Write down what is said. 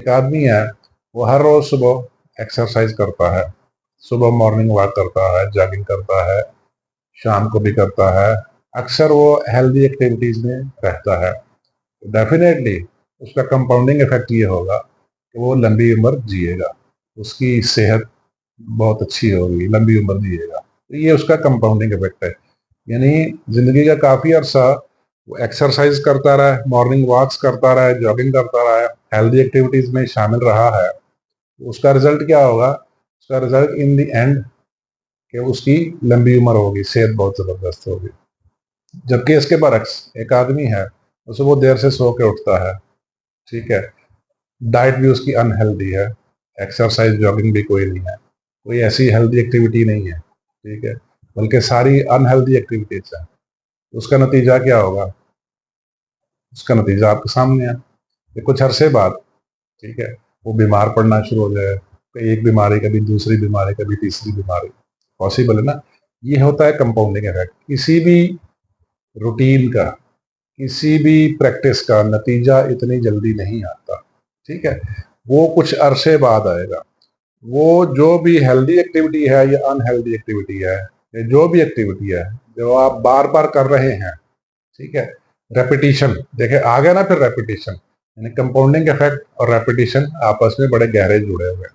एक आदमी है, वो हर रोज सुबह एक्सरसाइज करता है, सुबह मॉर्निंग वॉक करता है, जॉगिंग करता है, शाम को भी करता है, अक्सर वो हेल्दी एक्टिविटीज में रहता है। डेफिनेटली उसका कंपाउंडिंग इफेक्ट ये होगा कि वो लंबी उम्र जिएगा, उसकी सेहत बहुत अच्छी होगी, लंबी उम्र जिएगा। तो ये उसका कंपाउंडिंग इफेक्ट है। यानी जिंदगी का काफी अरसा वो एक्सरसाइज करता रहा है, मॉर्निंग वॉक्स करता रहा है, जॉगिंग करता रहा है, हेल्दी एक्टिविटीज में शामिल रहा है, तो उसका रिजल्ट क्या होगा? उसका रिजल्ट इन द एंड कि उसकी लंबी उम्र होगी, सेहत बहुत जबरदस्त होगी। जबकि इसके बरक्स एक आदमी है, उसे वो देर से सो के उठता है, ठीक है, डाइट भी उसकी अनहेल्दी है, एक्सरसाइज जॉगिंग भी कोई नहीं है, कोई ऐसी हेल्दी एक्टिविटी नहीं है, ठीक है, बल्कि सारी अनहेल्दी एक्टिविटीज है। उसका नतीजा क्या होगा? उसका नतीजा आपके सामने है कि कुछ अरसे बाद, ठीक है, वो बीमार पड़ना शुरू हो जाए, कभी एक बीमारी, कभी दूसरी बीमारी, कभी तीसरी बीमारी। पॉसिबल है ना? ये होता है कंपाउंडिंग इफेक्ट। किसी भी रूटीन का, किसी भी प्रैक्टिस का नतीजा इतनी जल्दी नहीं आता, ठीक है, वो कुछ अरसे बाद आएगा। वो जो भी हेल्दी एक्टिविटी है या अनहेल्दी एक्टिविटी है, या जो भी एक्टिविटी है जो आप बार बार कर रहे हैं, ठीक है, रेपिटेशन, देखे आ गया ना, फिर रेपिटेशन, यानी कंपाउंडिंग इफेक्ट और रेपिटेशन आपस में बड़े गहरे जुड़े हुए हैं।